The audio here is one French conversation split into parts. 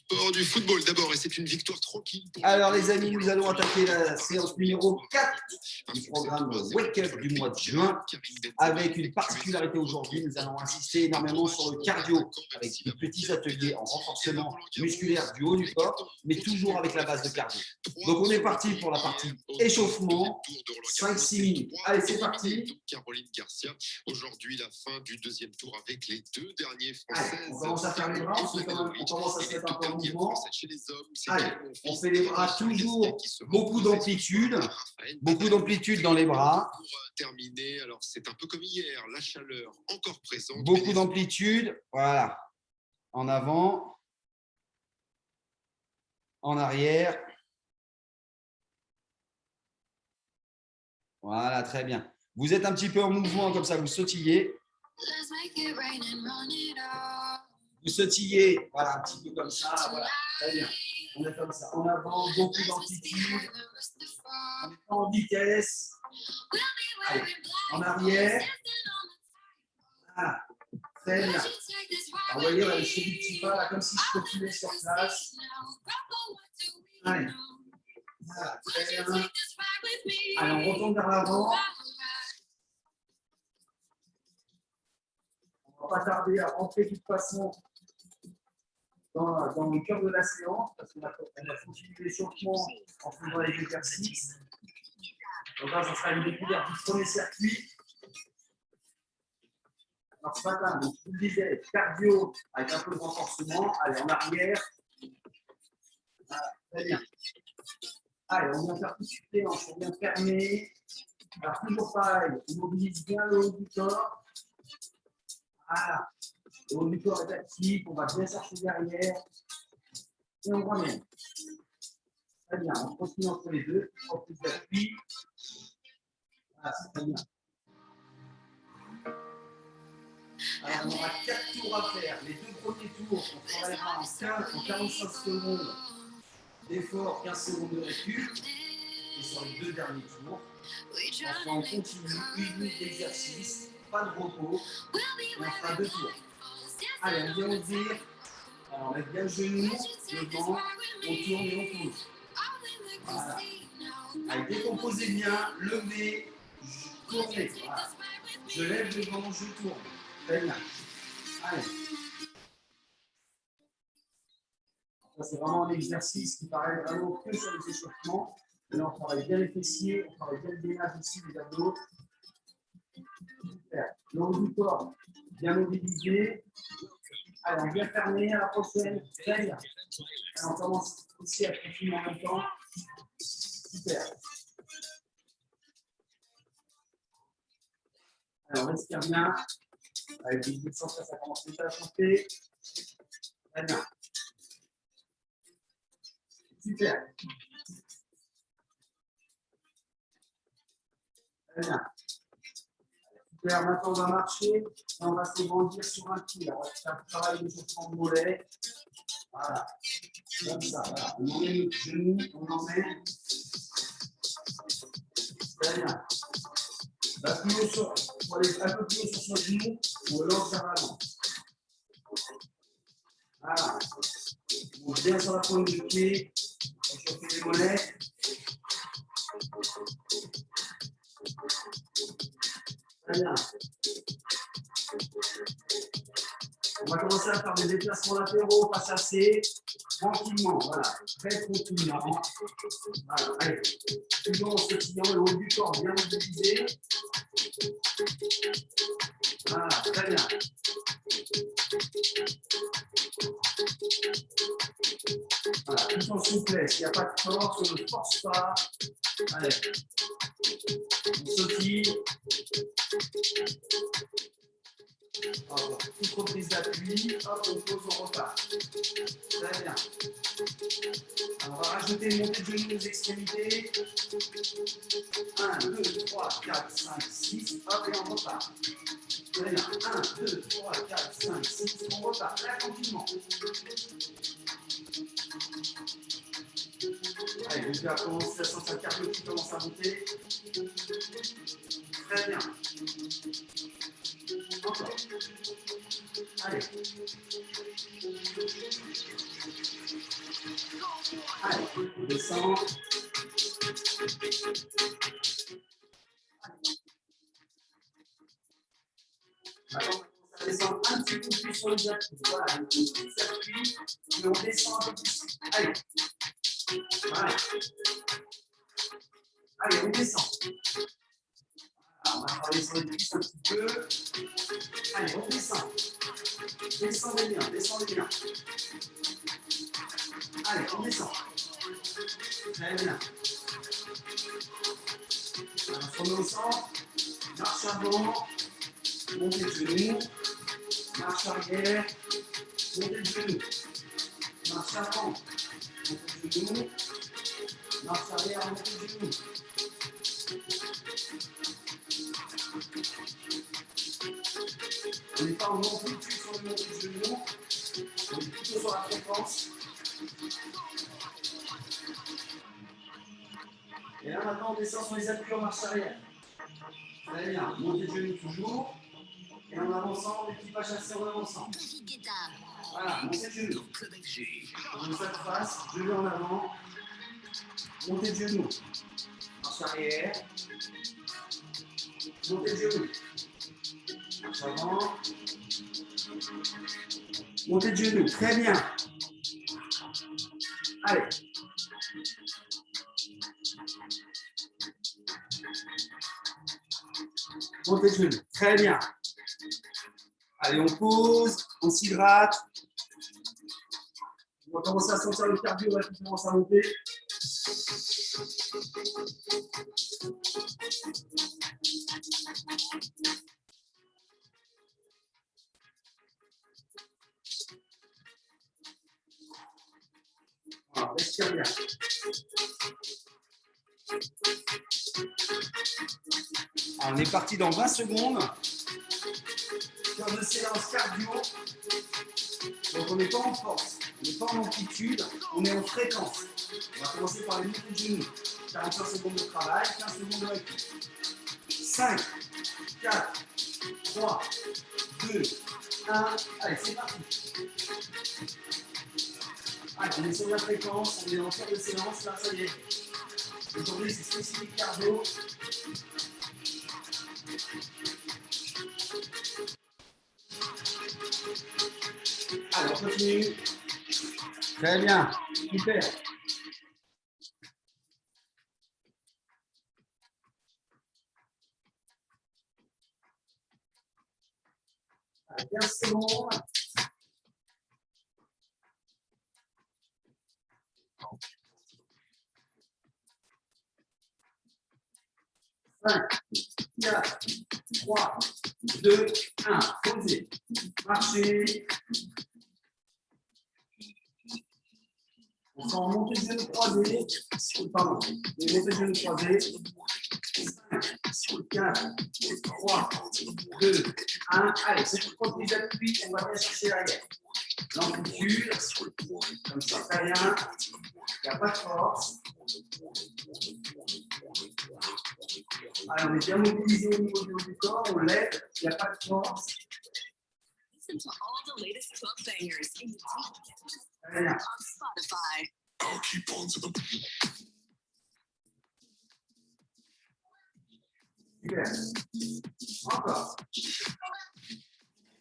Du football d'abord, et c'est une victoire tranquille. Alors les amis, nous allons attaquer la séance numéro 4 du programme Wake Up du mois de juin, avec une particularité aujourd'hui. Nous allons insister énormément sur le cardio, avec des petits ateliers en renforcement musculaire du haut du corps, mais toujours avec la base de cardio. Donc on est parti pour la partie échauffement, 5-6 minutes. Allez, c'est parti. Caroline Garcia, aujourd'hui la fin du deuxième tour avec les deux derniers Françaises. Allez, on commence à faire les bras, on commence à se mettre un peu en mouvement. Allez, on fait les bras toujours, beaucoup d'amplitude dans les bras. Pour terminer, alors c'est un peu comme hier, la chaleur encore présente. Beaucoup d'amplitude, voilà. En avant, en arrière. Voilà, très bien. Vous êtes un petit peu en mouvement comme ça, vous sautillez. Vous sautillez, voilà, un petit peu comme ça, voilà, très bien. On est comme ça, en avant, beaucoup d'amplitude, on est pas en vitesse. Allez, en arrière. Voilà, très bien. Alors, vous voyez, là, je fais du petit pas, là, comme si je continuais sur place. Allez, voilà, très bien. Allez, on retourne vers l'avant. On ne va pas tarder à rentrer de toute façon dans le cœur de la séance, parce qu'on va continuer l'échauffement en faisant les exercices. Donc là, ça sera une découverte du premier circuit. Alors ce matin, donc, je vous le disais, cardio avec un peu de renforcement. Allez, en arrière. Voilà, très bien. Allez, on vient faire tout de suite les hanches, on vient fermer. Alors toujours pareil, on mobilise bien le haut du corps. Voilà. Le haut du corps est actif, on va bien chercher derrière. Et on ramène. Très bien, on continue entre les deux. On plus d'appui. Voilà, c'est très bien. Alors, on aura 4 tours à faire. Les deux premiers tours, on travaillera en 45 secondes d'effort, 15 secondes de récup. Et sur les deux derniers tours, on continue, 1 minute d'exercice, pas de repos. Et on fera 2 tours. Allez, on vient ouvrir. Alors, on met bien le genou, devant, on tourne et on pose. Voilà. Allez, décomposez bien, levez, tournez. Voilà. Je lève devant, je tourne. Très bien. Allez. Ça, c'est vraiment un exercice qui paraît vraiment que sur les échauffements. Là, on travaille bien les fessiers, on travaille bien le gainage ici, les abdos. Super. Le haut du corps, bien mobilisé. Allez, on vient fermer à la prochaine. Très bien. Allez, on commence ici à continuer en même temps. Super. Alors, on respire bien. Avec des bouts de sens, ça commence déjà à chanter. Très bien. Super. Très bien. Super, maintenant on va marcher et on va se grandir sur un pied. On va faire un travail de chauffement de mollet. Voilà. Comme ça, voilà. On emmène le genou, on emmène. Très bien. Pour aller un peu plus haut sur son genou, on lance vers l'avant. Voilà. On vient sur la pointe du pied, on chauffe les mollets. Très bien. On va commencer à faire des déplacements latéraux, pas chasser, tranquillement, voilà, très tranquillement. Voilà, allez, toujours en sautillant, le haut du corps bien mobilisé. Voilà, très bien. Voilà, tout en souplesse, il n'y a pas de force, on ne force pas. Allez, on sautille. Petite reprise d'appui, hop, on pose, on repart. Très bien. Alors, on va rajouter une montée de genoux aux extrémités. 1, 2, 3, 4, 5, 6, hop, et on repart. Très bien. 1, 2, 3, 4, 5, 6, on repart. Très tranquillement. Allez, donc là, commence à sentir le cardio qui commence à monter. Très bien. Encore. Allez. descend. Maintenant, on descend un petit peu plus sur les appuis. Voilà, un petit peu plus appui, et on descend un peu plus. Allez. Voilà. Allez, on descend. Alors, on va travailler sur les cuisses un petit peu. Allez, on descend. Descendez bien, descendez bien. Allez, on descend. Très bien. Alors, on se remet au centre. Marche avant. Montez le genou. Marche arrière. Montez le genou. Marche avant. Montez le genou. Marche arrière, montez le genou. On n'est pas en amplitude sur le montée de genou. On est plutôt sur la fréquence. Et là maintenant on descend sur les appuis en marche arrière. Très bien. Montée de genou toujours. Et en avançant, les petits pas chassés en avançant. Voilà, montée de genou. On fait face, genou en avant. Montée de genou. Marche arrière. Montée de genou. Marche avant. Montée de genou. Très bien. Allez. Montée de genou. Très bien. Allez, on pose, on s'hydrate. On va commencer à sentir le cardio qui commence à monter. Voilà, respire bien. Alors, on est parti dans 20 secondes. Sur de séance cardio. Donc on n'est pas en force, on n'est pas en amplitude, on est en fréquence. On va commencer par les montées de genoux. 45 secondes de travail, 15 secondes de recul. 5, 4, 3, 2, 1. Allez, c'est parti. Allez, on est sur la fréquence, on est en fin de séance, là ça y est. Aujourd'hui c'est spécifique cardio. Allez, on continue. Très bien, super. Allez, 15 secondes. Cinq, 4, 3, 2, 1. Posez. Marchez. On sent en montée de genoux croisés. Pardon. Les montées de genoux croisés. 5, 4, 3, 2, 1. Allez, c'est pour qu'on les appuis, on va bien chercher l'arrière. L'amplitude, comme ça, très bien. Il n'y a pas de force. Allez, on est bien mobilisé au niveau du haut du corps, on lève, il n'y a pas de force. Très bien. Super. Encore.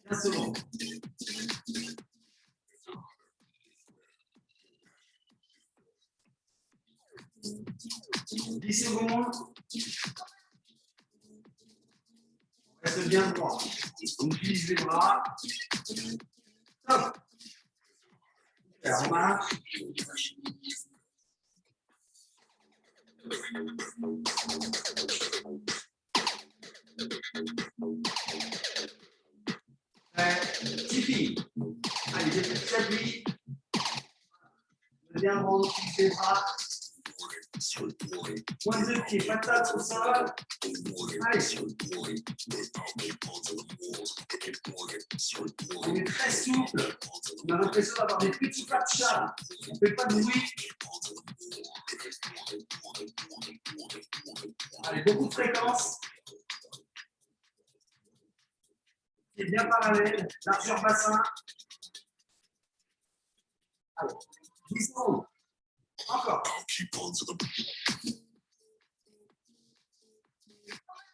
15 secondes. « 10 secondes. On reste bien droit. On utilise les bras. Top. Alors, on marche. Tipeee. Allez, j'ai fait le tapis. Bien droit, on utilise les bras. Pointe de pied, patate au sol. Allez. On est très souple. On a l'impression d'avoir des petits pas de chat. On ne fait pas de bruit. Allez, beaucoup de fréquence. C'est bien parallèle. Largeur bassin. Allez, 10 secondes. Encore.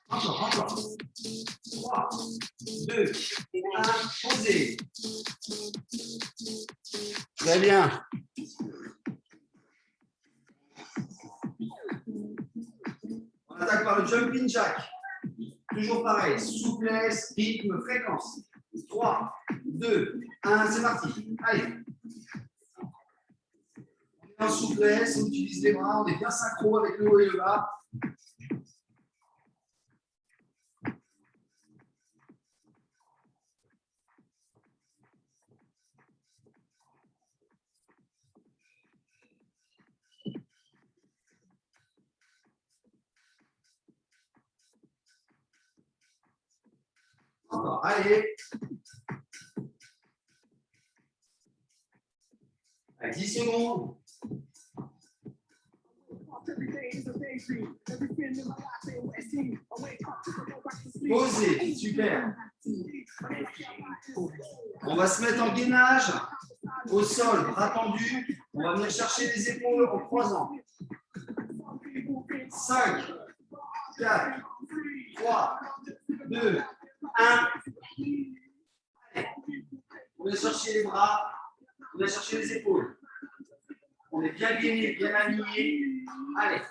Encore. 3, 2, 1, posez. Très bien. On attaque par le jumping jack. Toujours pareil, souplesse, rythme, fréquence. 3, 2, 1, c'est parti. Allez. On est en souplesse, on utilise les bras, on est bien synchro avec le haut et le bas. Encore, allez. À 10 secondes. Posez, super. On va se mettre en gainage, au sol, bras tendus. On va venir chercher les épaules en croisant. 5, 4, 3, 2, 1. On va chercher les bras, on va chercher les épaules. On est bien gainé, bien aligné. Allez.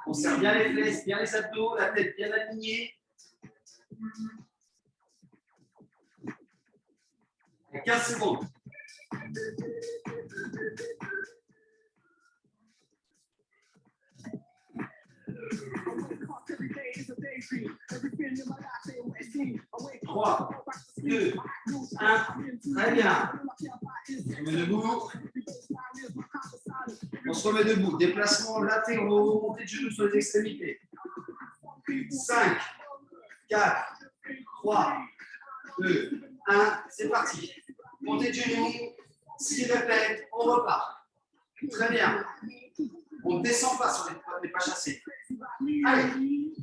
On serre bien les fesses, bien les abdos, la tête bien alignée. 15 secondes. Trois, 2, 1. Très bien. On se remet debout. On se remet debout. Déplacements latéraux, montée de genoux sur les extrémités. 5, 4, 3, 2, 1. C'est parti. Montée de genoux. 6 répètes. On repart. Très bien. On ne descend pas sur les pas chassés. Allez.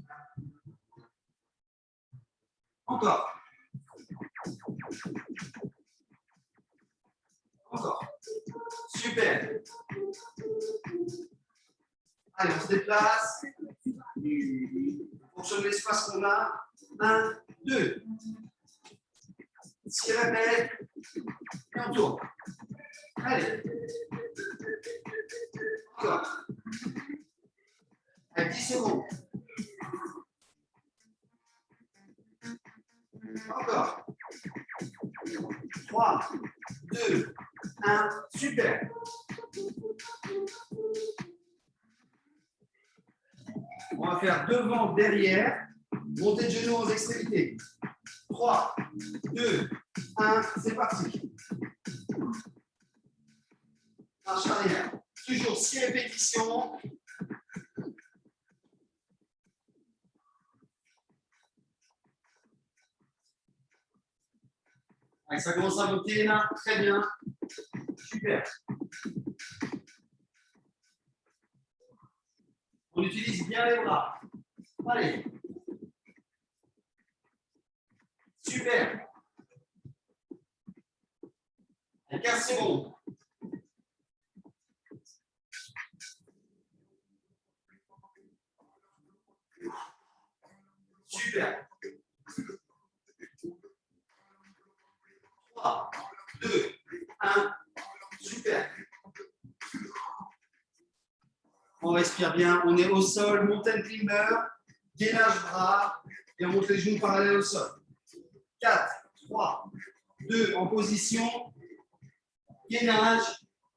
Encore. Encore. Super. Allez, on se déplace. On fonctionne l'espace qu'on a. 1, 2. 6 répètes. Et on tourne. Allez. Encore. Allez, 10 secondes. Encore. 3, 2, 1. Super. On va faire devant, derrière. Montée de genoux aux extrémités. 3, 2, 1. C'est parti. Marche arrière. Toujours 6 répétitions. Allez, ça commence à monter là. Très bien. Super. On utilise bien les bras. Allez. Super. Allez, 15 secondes. Super. 3, 2, 1. Super. On respire bien. On est au sol. Mountain climber. Gainage bras. Et on monte les genoux parallèles au sol. 4, 3, 2. En position. Gainage.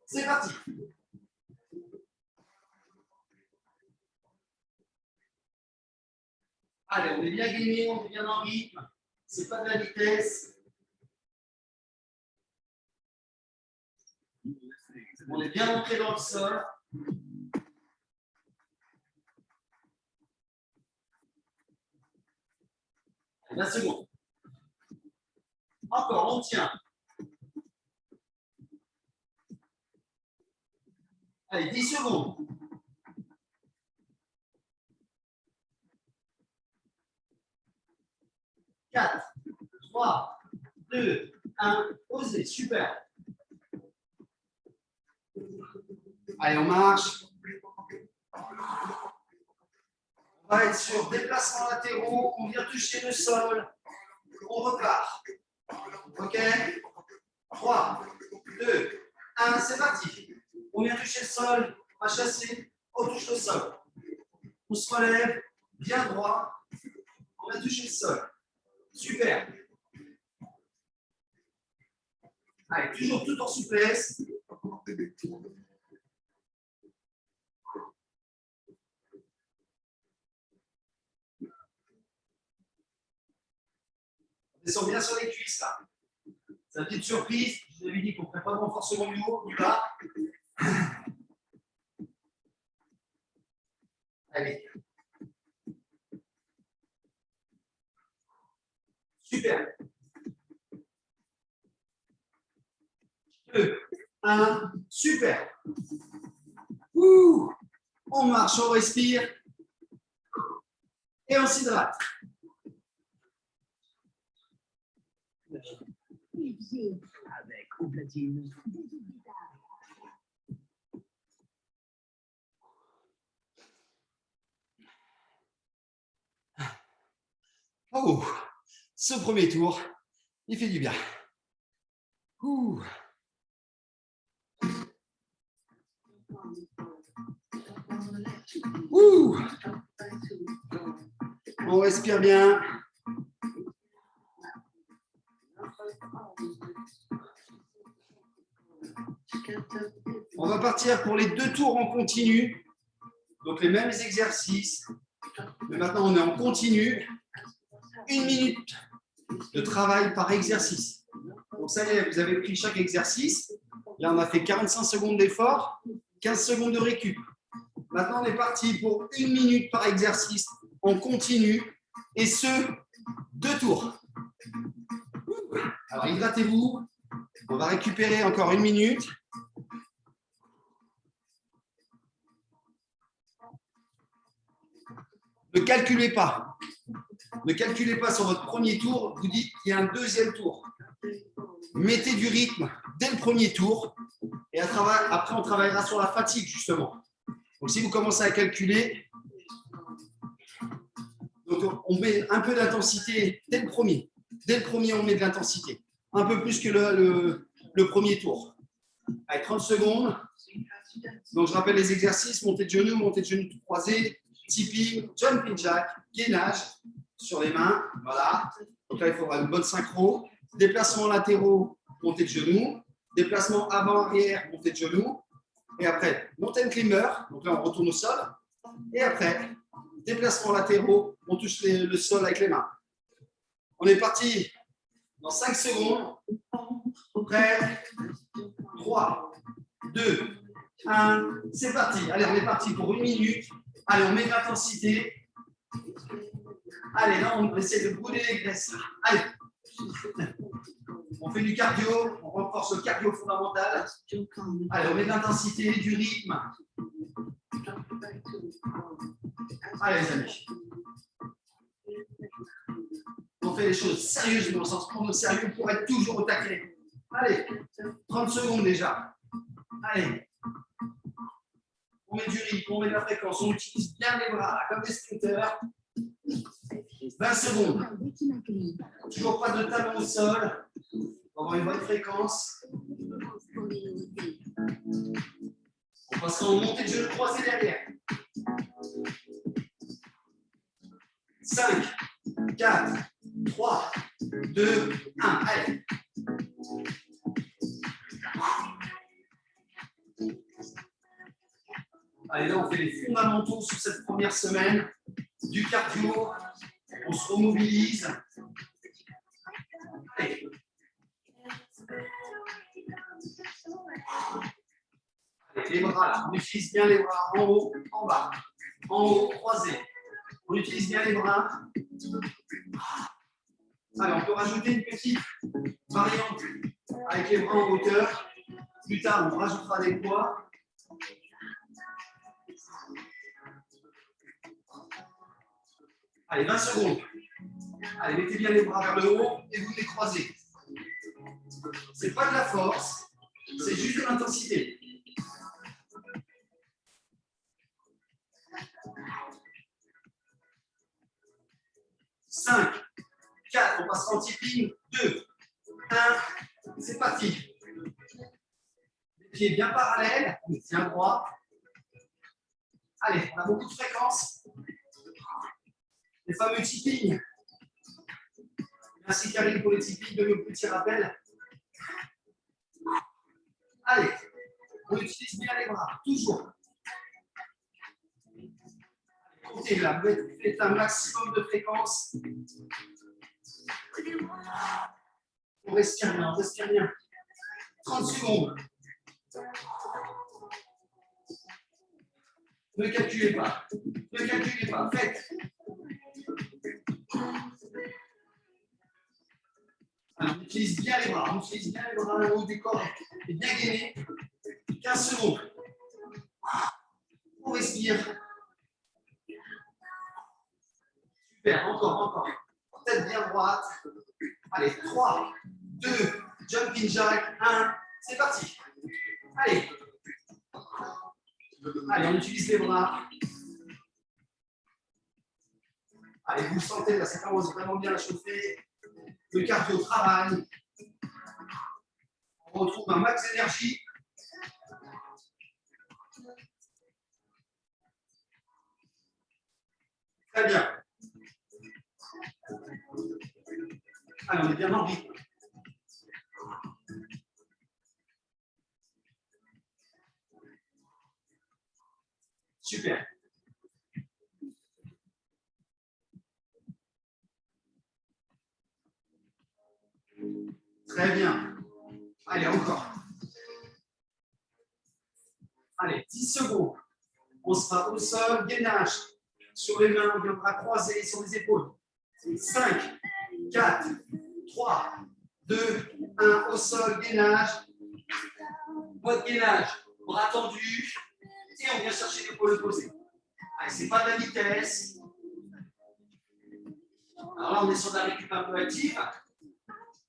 C'est parti. Allez, on est bien gainé. On est bien en rythme. Ce n'est pas de la vitesse. On est bien entré dans le sol. La seconde. Encore, on tient. Allez, 10 secondes. 4, 3, 2, 1. Posez. Super. Allez, on marche. On va être sur déplacement latéraux. On vient toucher le sol. On repart. OK? 3, 2, 1. C'est parti. On vient toucher le sol. On va chasser. On touche le sol. On se relève. Bien droit. On vient toucher le sol. Super. Allez, toujours tout en souplesse. On descend bien sur les cuisses là. C'est une petite surprise. Je vous avais dit qu'on ne ferait pas de renforcement du haut, du bas. Allez. Super. 2, 1. Super. Ouh. On marche, on respire. Et on s'hydrate. Avec au platine. Oh, ce premier tour, il fait du bien. Ouh. Ouh. On respire bien. On va partir pour les 2 tours en continu. Donc les mêmes exercices. Mais maintenant, on est en continu. 1 minute de travail par exercice. Donc ça y est, vous avez pris chaque exercice. Là, on a fait 45 secondes d'effort, 15 secondes de récup. Maintenant, on est parti pour 1 minute par exercice en continu. Et ce, 2 tours. Alors, hydratez-vous. On va récupérer encore 1 minute. Ne calculez pas. Ne calculez pas sur votre premier tour. Vous dites qu'il y a un deuxième tour. Mettez du rythme dès le premier tour. Et après, on travaillera sur la fatigue, justement. Donc, si vous commencez à calculer, donc on met un peu d'intensité dès le premier. Dès le premier, on met de l'intensité. Un peu plus que le premier tour. Allez, 30 secondes. Donc, je rappelle les exercices. Montée de genoux tout croisé, tipping, jumping jack, gainage sur les mains. Voilà. Donc là, il faudra une bonne synchro. Déplacement latéraux, montée de genoux. Déplacement avant-arrière, montée de genoux. Et après, mountain climber. Donc là, on retourne au sol. Et après, déplacement latéraux, on touche le sol avec les mains. On est parti dans 5 secondes. Prêt? 3, 2, 1. C'est parti. Allez, on est parti pour 1 minute. Allez, on met de l'intensité. Allez, là, on essaie de brûler les graisses. Allez. On fait du cardio. On renforce le cardio fondamental. Allez, on met de l'intensité, du rythme. Allez, les amis. On fait les choses sérieusement, sans se prendre au sérieux pour être toujours au taquet. Allez, 30 secondes déjà. Allez. On met du rythme, on met de la fréquence, on utilise bien les bras, là, comme des sprinters. 20 secondes. Toujours pas de talon au sol. On va avoir une bonne fréquence. On passera en montée de genoux croisés derrière. 5, 4, 3, 2, 1. Allez. Allez, là, on fait les fondamentaux sur cette première semaine. Du cardio, on se remobilise. Allez. Allez, les bras, là. On utilise bien les bras en haut, en bas. En haut, croisés. On utilise bien les bras. Allez, on peut rajouter une petite variante avec les bras en hauteur. Plus tard, on rajoutera des poids. Allez, 20 secondes. Allez, mettez bien les bras vers le haut et vous les croisez. Ce n'est pas de la force, c'est juste de l'intensité. Cinq, 4, on passera en tipping. 2, 1, c'est parti. Les pieds bien parallèles, on tient droit. Allez, on a beaucoup de fréquences. Les fameux tipping. Merci Karine pour les tipping, de nos petits rappels. Allez, on utilise bien les bras, toujours. Comptez là, faites un maximum de fréquences. On respire bien, on respire bien. 30 secondes. Ne calculez pas. Ne calculez pas. Faites. Alors, on utilise bien les bras. On utilise bien les bras. Le haut du corps est bien gainé. 15 secondes. On respire. Super. Encore. Tête bien droite. Allez, 3, 2, jumping jack, 1. C'est parti. Allez. Allez, on utilise les bras. Allez, vous sentez, là, ça commence vraiment bien à chauffer. Le cardio travaille. On retrouve un max d'énergie. Très bien. Allez, on est bien en rythme. Super. Très bien. Allez, encore. Allez, 10 secondes. On sera au sol, gainage. Sur les mains, on viendra croiser sur les épaules. 5, 4, 3, 2, 1, au sol, gainage. Mode gainage, bras tendus. Et on vient chercher l'épaule opposée. Allez, ce n'est pas de la vitesse. Alors là, on est sur de la récup un peu active.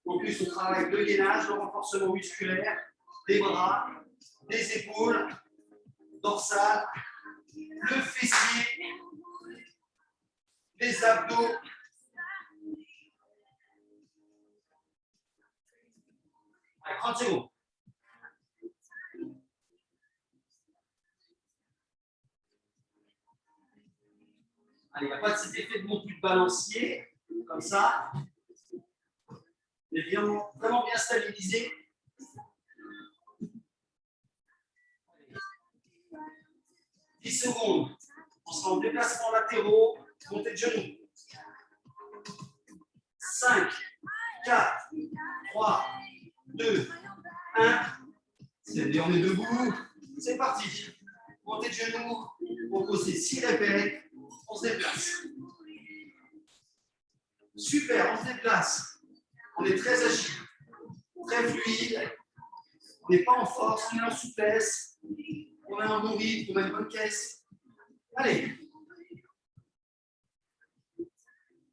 En plus, on travaille avec le gainage, le renforcement musculaire, les bras, les épaules, dorsale, le fessier, les abdos. Allez, 30 secondes. Allez, il n'y a pas de cet effet de non plus de balancier, comme ça. Mais vraiment bien stabilisé. Allez. 10 secondes. On sera en déplacement latéraux, montée de genoux. 5, 4, 3, 2, 1. C'est bien, on est debout. C'est parti. Montée de genoux, opposé 6 répètes. On se déplace. Super, on se déplace. On est très agile, très fluide. On n'est pas en force, on est en souplesse. On a un bon rythme, on a une bonne caisse. Allez.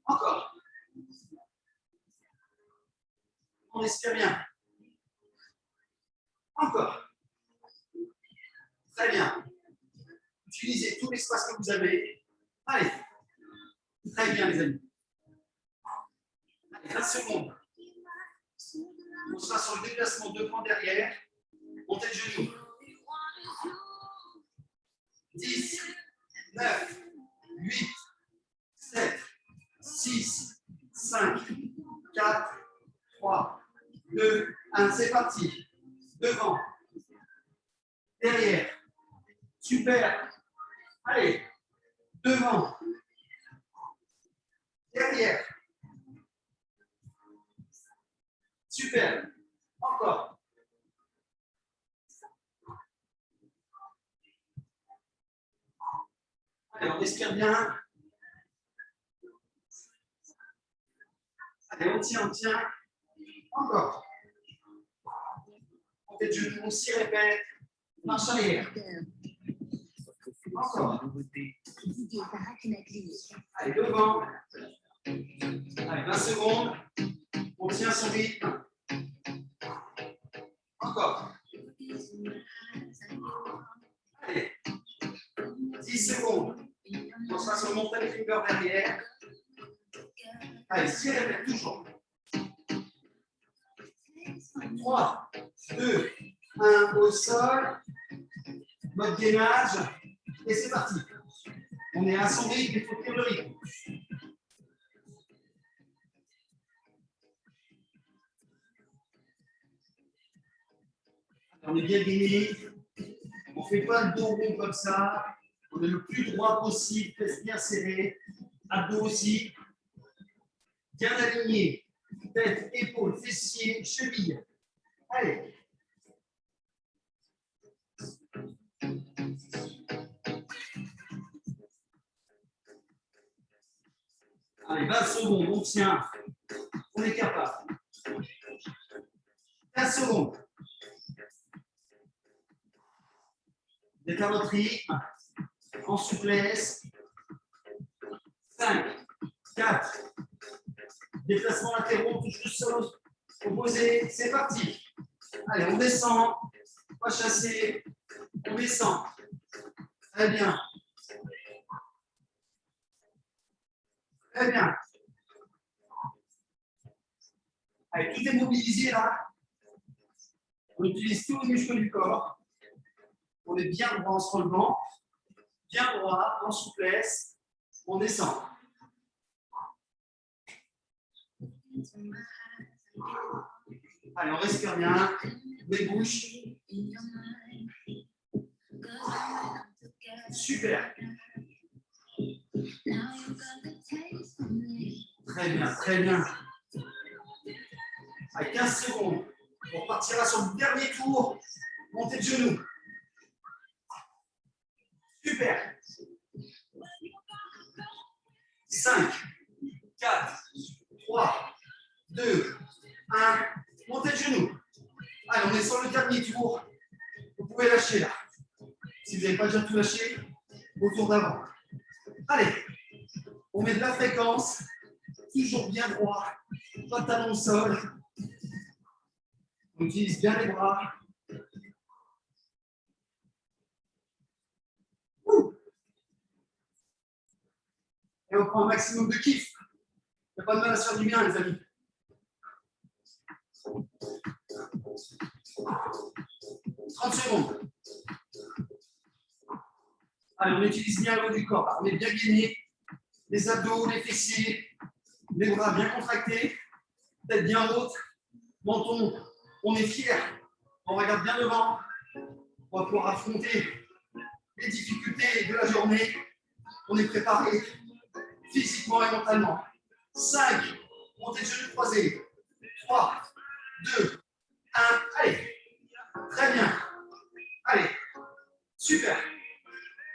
Encore. On respire bien. Encore. Très bien. Utilisez tout l'espace que vous avez. Allez. Très bien, les amis. Allez, 20 secondes. On sera sur le déplacement devant derrière. Montée de genoux. 10, 9, 8, 7, 6, 5, 4, 3, 2, 1. C'est parti. Devant. Derrière. Super. Allez. Devant. Derrière. Super. Encore. Allez, on respire bien. Allez, on tient. Encore. On fait de genoux, on s'y répète. Marche arrière. Encore. Allez, devant. Allez, 20 secondes. On tient son rythme. Encore. Allez. 10 secondes. On sera sur le montagne finger derrière. Allez, 6 répètes toujours. 3, 2, 1 au sol. Mode gainage. Et c'est parti. On est à son rythme, il faut tenir le rythme. On est bien gainé. On ne fait pas le dos rond comme ça. On est le plus droit possible, fesses bien serrées. Abdos aussi. Bien aligné. Tête, épaules, fessiers, chevilles. Allez. Allez, 20 secondes, on tient. On est capable. 15 secondes. D'être à votre rythme, en souplesse. 5, 4, déplacement latéraux, touche le sol, opposé, c'est parti. Allez, on descend, pas chasser, on descend. Très bien. Très bien. Allez, tout est mobilisé là. On utilise tous les muscles du corps. On est bien droit en se relevant, bien droit, en souplesse. On descend. Allez, on respire bien. Les bouches. Super. Très bien, très bien. Allez, 15 secondes. On partira sur le dernier tour. Montez de genoux. Super. 5, 4, 3, 2, 1. Montez de genoux. Allez, on est sur le dernier tour. Vous pouvez lâcher là. Si vous n'avez pas déjà tout lâché, au tour d'avant. Allez, on met de la fréquence. Toujours bien droit. Pas de talon au sol. On utilise bien les bras. Et on prend un maximum de kiff. Il n'y a pas de mal à se faire du bien, les amis. « 30 secondes. Allez, on utilise bien le haut du corps. On est bien gainé. Les abdos, les fessiers, les bras bien contractés. Tête bien haute. Menton, on est fier. On regarde bien devant. On va pouvoir affronter les difficultés de la journée. On est préparé physiquement et mentalement. 5, montez de genoux croisés. 3, 2, 1, allez. Très bien. Allez. Super.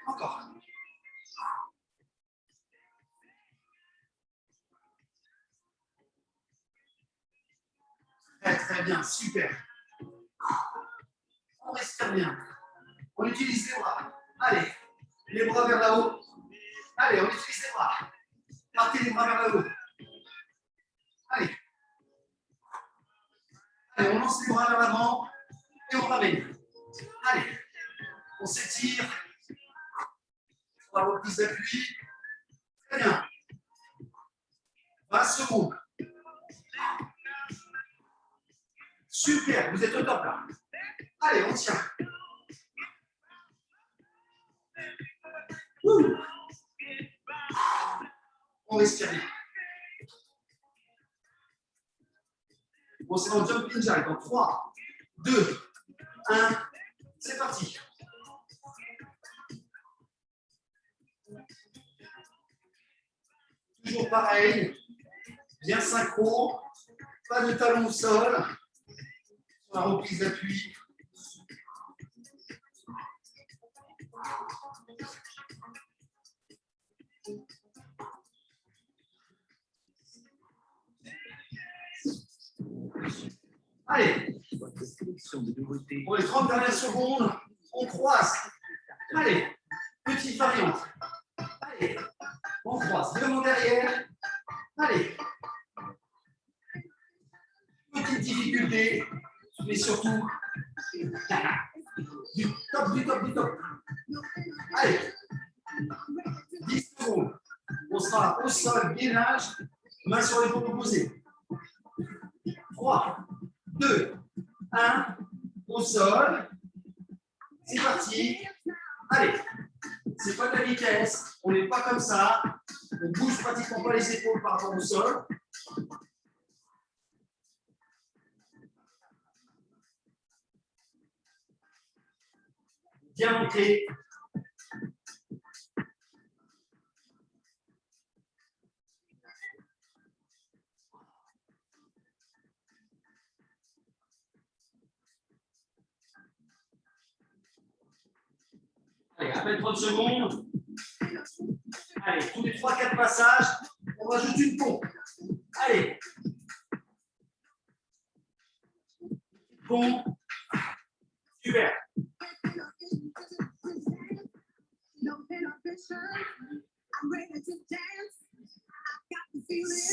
Encore. Très, très bien. Super. On respire bien. On utilise les bras. Allez. Les bras vers là-haut. Allez, on utilise les bras. Partez les bras vers le haut. Allez. Allez, on lance les bras vers l'avant et on ramène. Allez. On s'étire. On va avoir plus d'appui. Très bien. 20 secondes. Super, vous êtes au top là. Allez, on tient. Ouh. On respire bien. Bon, c'est en jumping jack. Dans 3, 2, 1, c'est parti. Toujours pareil. Bien synchro. Pas de talon au sol. Sur la reprise d'appui. Allez, pour les 30 dernières secondes, on croise. Allez, petite variante. Allez, on croise devant derrière. Allez, mais surtout du top, du top, du top. Allez, 10 secondes. On sera au sol, gainage, main sur l'épaule opposée. 3, 2, 1, au sol. C'est parti. Allez, c'est pas de la vitesse, on n'est pas comme ça. On bouge pratiquement pas les épaules par rapport au sol. Bien ancré. Allez, à peine 30 secondes. Allez, tous les 3-4 passages, on rajoute une pompe. Allez. Pompe. Super.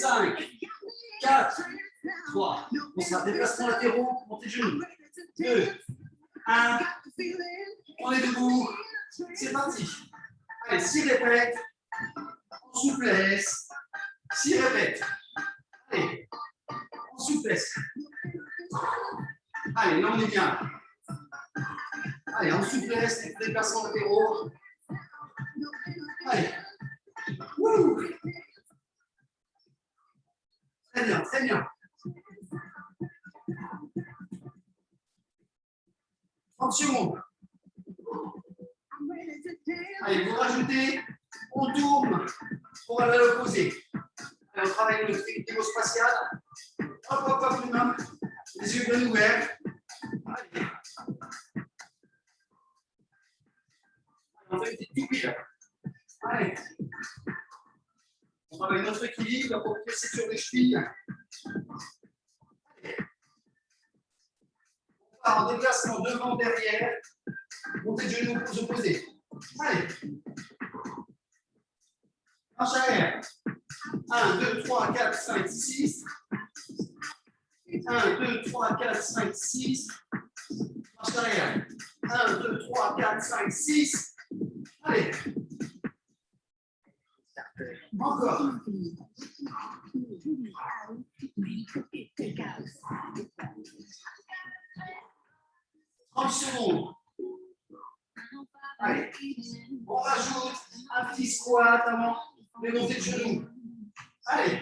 5, 4, 3. On sera déplacement latéraux, montez de genoux. 2, 1. On est debout. C'est parti. Allez, 6 répètes. En souplesse. 6 répètes. Allez, en souplesse. Allez, là on est bien. Allez, en souplesse, déplacement latéraux. Allez. Wouh. Très bien, très bien. 30 secondes. Allez, vous rajoutez, on tourne pour aller à l'opposé. Allez, on travaille le niveau spatial. Hop, hop, hop, une main. Les yeux bien ouverts. Allez. On fait une petite toupie là. Allez. On travaille notre équilibre pour presser sur les chevilles. Allez. On part en déplacement devant, derrière. Montez de genoux aux opposés. Allez. Marche arrière. 1, 2, 3, 4, 5, 6. 1, 2, 3, 4, 5, 6. Marche arrière. 1, 2, 3, 4, 5, 6. Allez. Encore. 30 secondes. Allez. On rajoute un petit squat avant de monter de genoux. Allez.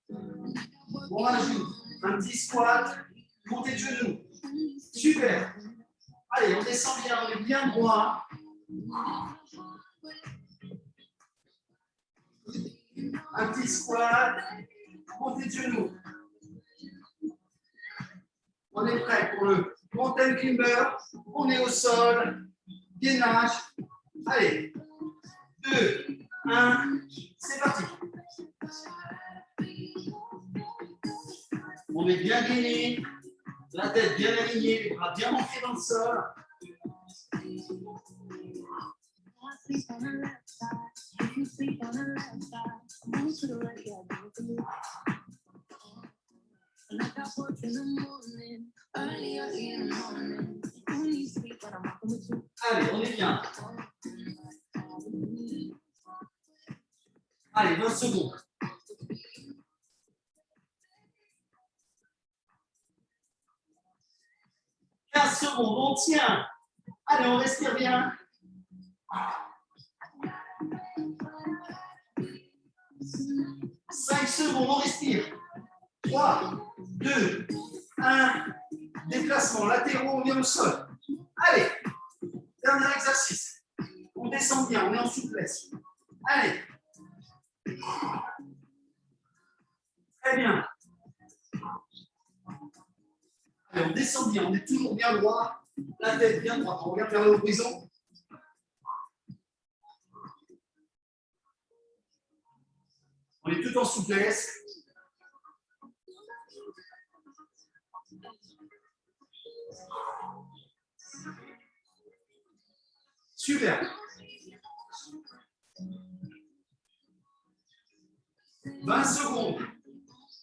On rajoute un petit squat, montée de genoux. Super. Allez, on descend bien, on est bien droit. Un petit squat, montée de genoux. On est prêt pour le mountain climber. On est au sol. Gainage. Allez. 2, 1. C'est parti. On est bien gainé. La tête bien alignée, les bras bien ancrés dans le sol. Allez, on est bien. Allez, 20 secondes. On tient. Allez, on respire bien. 5 secondes, on respire. 3, 2, 1. Déplacement latéraux, on vient au sol. Allez, dernier exercice. On descend bien, on est en souplesse. Allez. Très bien. Allez, on descend bien, on est toujours bien droit. La tête bien droite, on regarde vers l'horizon. On est tout en souplesse. Super. 20 secondes.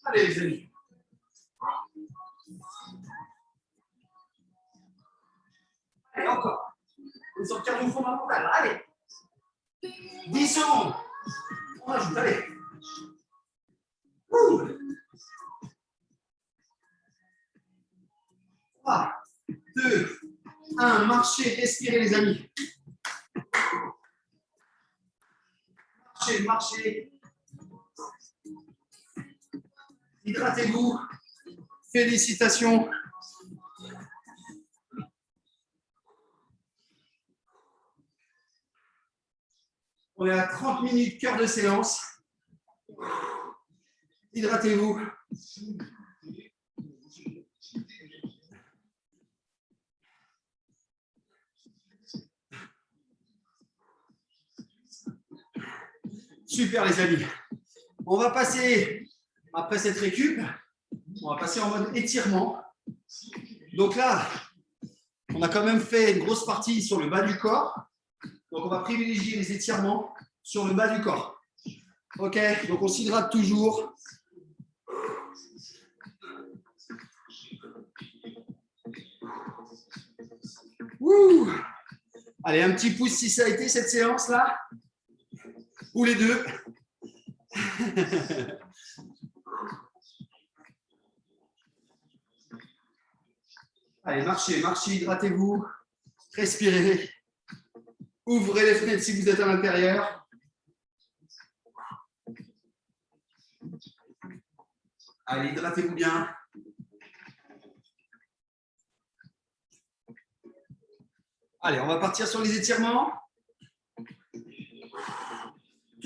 Allez les amis. encore. On est sur le cardio fondamental. Allez. 10 secondes. On ajoute, allez. 3, 2, 1. Marchez, respirez les amis. Marchez, marchez. Hydratez-vous. Félicitations. On est à 30 minutes, cœur de séance. Hydratez-vous. Super les amis. On va passer, après cette récup, on va passer en mode étirement. Donc là, on a quand même fait une grosse partie sur le bas du corps. Donc on va privilégier les étirements sur le bas du corps. Ok, donc on s'hydrate toujours. Ouh. Allez, un petit pouce si ça a été cette séance-là. Ou les deux. Allez, marchez, marchez, hydratez-vous. Respirez. Ouvrez les fenêtres si vous êtes à l'intérieur. Allez, hydratez-vous bien. Allez, on va partir sur les étirements.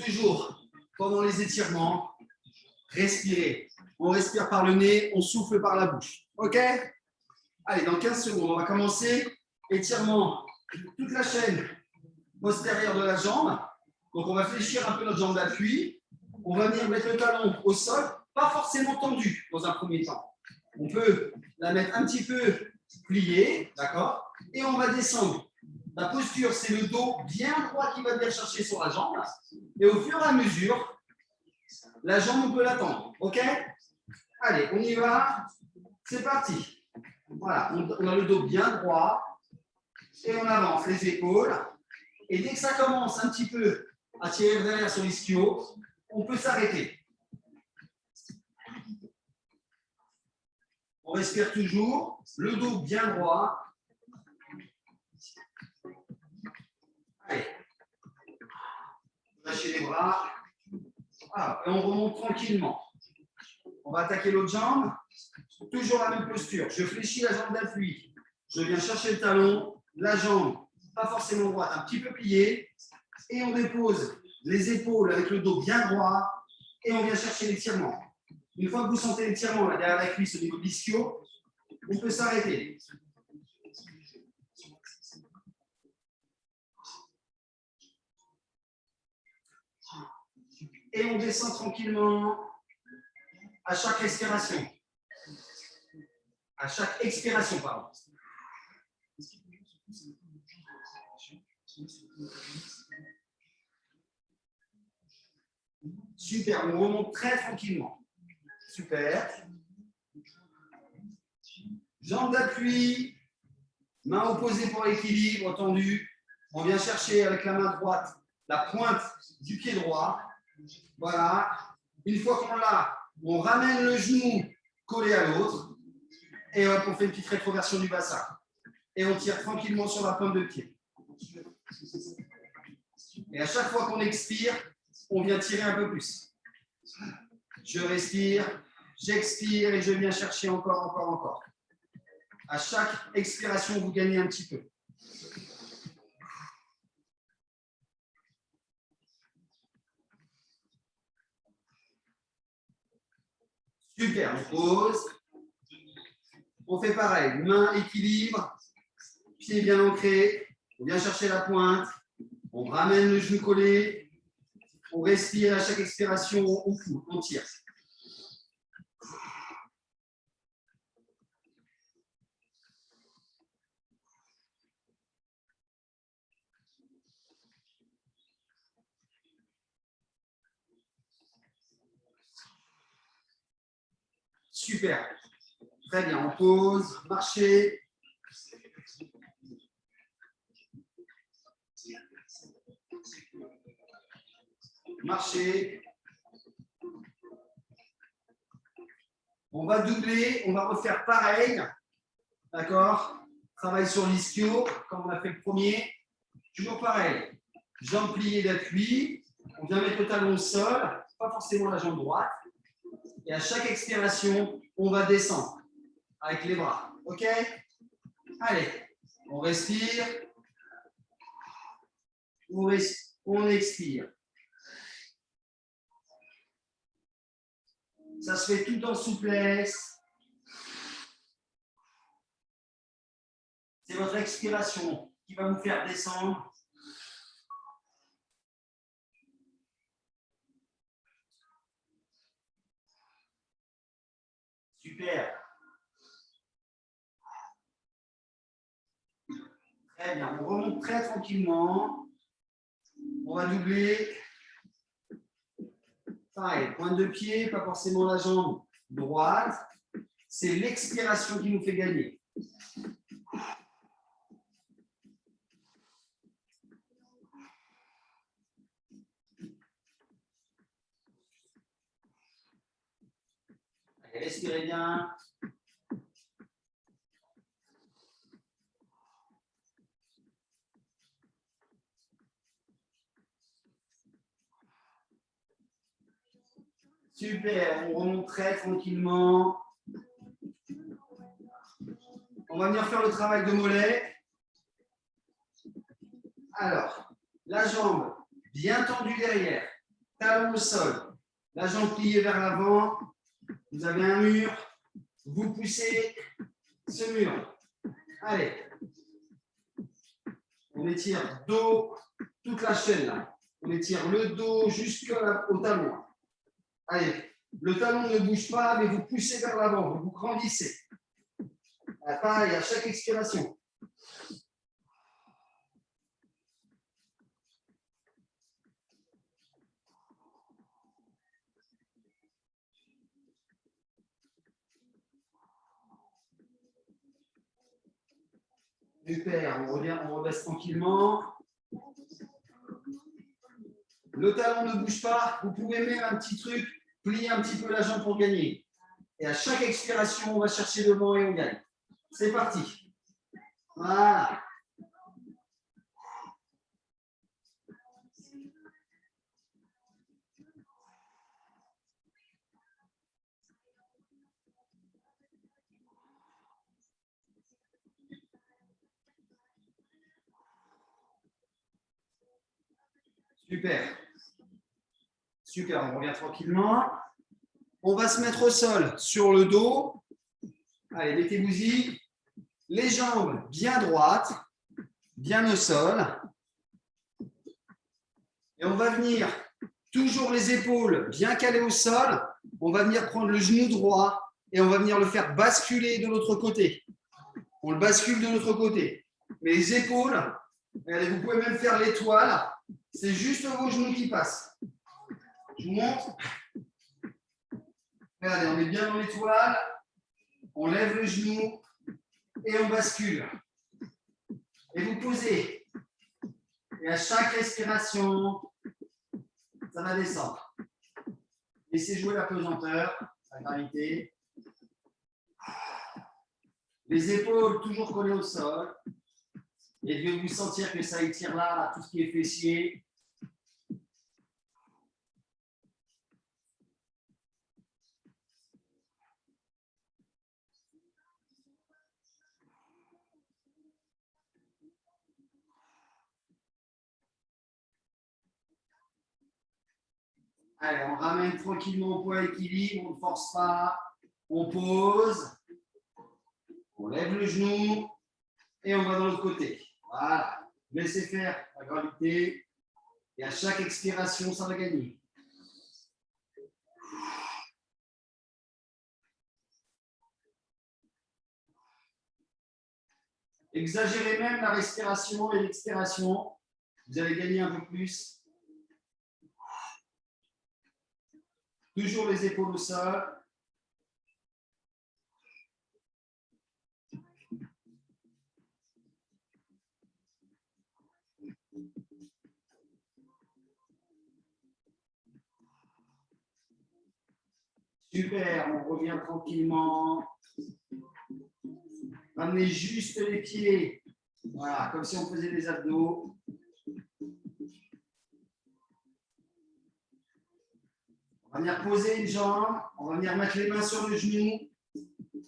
Toujours pendant les étirements, respirez. On respire par le nez, on souffle par la bouche. OK? Allez, dans 15 secondes, on va commencer. Étirement, toute la chaîne postérieure de la jambe. Donc, on va fléchir un peu notre jambe d'appui. On va venir mettre le talon au sol, pas forcément tendu dans un premier temps. On peut la mettre un petit peu pliée, d'accord? Et on va descendre. La posture, c'est le dos bien droit qui va venir chercher sur la jambe. Et au fur et à mesure, la jambe, on peut l'attendre. OK? Allez, on y va. C'est parti. Voilà, on a le dos bien droit. Et on avance les épaules. Et dès que ça commence un petit peu à tirer vers sur l'ischio, on peut s'arrêter. On respire toujours. Le dos bien droit. Allez. Lâchez les bras. Ah, et on remonte tranquillement. On va attaquer l'autre jambe. Toujours la même posture. Je fléchis la jambe d'appui. Je viens chercher le talon. La jambe, pas forcément droite, un petit peu pliée. Et on dépose les épaules avec le dos bien droit. Et on vient chercher l'étirement. Une fois que vous sentez l'étirement derrière la cuisse au niveau de l'ischio, on peut s'arrêter. Et on descend tranquillement à chaque respiration. À chaque expiration, pardon. Super, on remonte très tranquillement. Super. Jambes d'appui, main opposée pour l'équilibre, tendu. On vient chercher avec la main droite la pointe du pied droit. Voilà. Une fois qu'on l'a, on ramène le genou collé à l'autre. Et hop, on fait une petite rétroversion du bassin. Et on tire tranquillement sur la pointe de pied. Et à chaque fois qu'on expire, on vient tirer un peu plus. Je respire, j'expire et je viens chercher encore. À chaque expiration, vous gagnez un petit peu. Super, on pose. On fait pareil, main équilibre, pied bien ancré. On vient chercher la pointe. On ramène le genou collé. On respire à chaque expiration, on tire. Super. Très bien, on pose, marchez. marchez. On va doubler, on va refaire pareil. D'accord? Travail sur l'ischio, comme on a fait le premier. Toujours pareil. Jambes pliées d'appui. On vient mettre le talon au sol, pas forcément la jambe droite. Et à chaque expiration, on va descendre avec les bras. OK? Allez, on respire. On expire. Ça se fait tout en souplesse. C'est votre expiration qui va vous faire descendre. Super. Très bien. On remonte très tranquillement. On va doubler. Pareil, pointe de pied, pas forcément la jambe droite. C'est l'expiration qui nous fait gagner. Allez, respirez bien. Super, on remonte très tranquillement. On va venir faire le travail de mollet. Alors, la jambe bien tendue derrière, talon au sol, la jambe pliée vers l'avant. Vous avez un mur, vous poussez ce mur. Allez, on étire dos, toute la chaîne là. On étire le dos jusqu'au talon. Allez, le talon ne bouge pas, mais vous poussez vers l'avant, vous vous grandissez. Pareil, à chaque expiration. Super, on revient, on rebaisse tranquillement. Le talon ne bouge pas, vous pouvez même un petit truc, plier un petit peu la jambe pour gagner. Et à chaque expiration, on va chercher devant et on gagne. C'est parti. Voilà. Super. Super, on revient tranquillement. On va se mettre au sol sur le dos. Allez, mettez-vous-y. Les jambes bien droites, bien au sol. Et on va venir, toujours les épaules bien calées au sol. On va venir prendre le genou droit et on va venir le faire basculer de l'autre côté. On le bascule de l'autre côté. Mais les épaules, regardez, vous pouvez même faire l'étoile. C'est juste vos genoux qui passent. Je vous montre. Regardez, on est bien dans l'étoile. On lève le genou et on bascule. Et vous posez. Et à chaque respiration, ça va descendre. Laissez jouer la pesanteur, la gravité. Les épaules toujours collées au sol. Et de vous sentir que ça étire là, tout ce qui est fessier. Allez, on ramène tranquillement au poids équilibre, on ne force pas, on pose, on lève le genou et on va dans l'autre côté. Voilà, laissez faire la gravité et à chaque expiration, ça va gagner. Exagérez même la respiration et l'expiration, vous allez gagner un peu plus. Toujours les épaules au sol. Super, on revient tranquillement. Ramenez juste les pieds. Voilà, comme si on faisait des abdos. On va venir poser une jambe. On va venir mettre les mains sur le genou.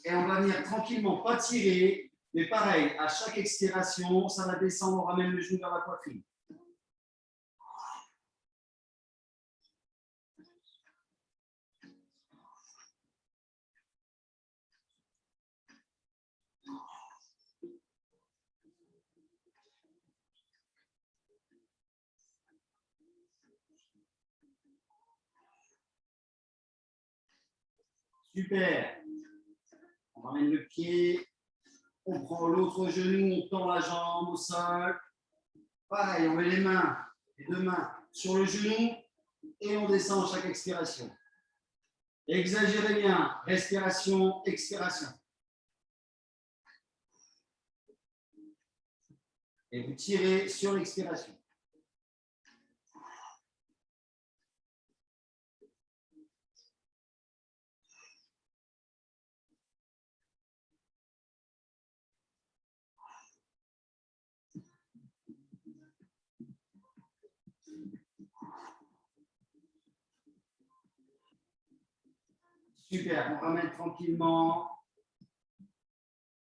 Et on va venir tranquillement, pas tirer. Mais pareil, à chaque expiration, ça va descendre. On ramène le genou vers la poitrine. Super. On ramène le pied. On prend l'autre genou, on tend la jambe au sol. Pareil, on met les mains, les deux mains sur le genou et on descend à chaque expiration. Exagérez bien. Respiration, expiration. Et vous tirez sur l'expiration. Super, on ramène tranquillement.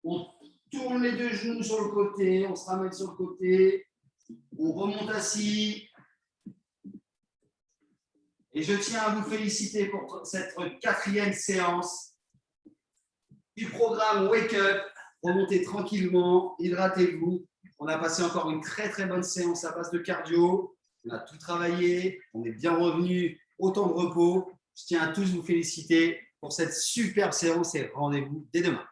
On tourne les deux genoux sur le côté, on se ramène sur le côté. On remonte assis. Et je tiens à vous féliciter pour cette 4e séance du programme Wake Up. Remontez tranquillement, hydratez-vous. On a passé encore une très très bonne séance à base de cardio. On a tout travaillé, on est bien revenu au temps de repos. Je tiens à tous vous féliciter pour cette superbe séance et rendez-vous dès demain.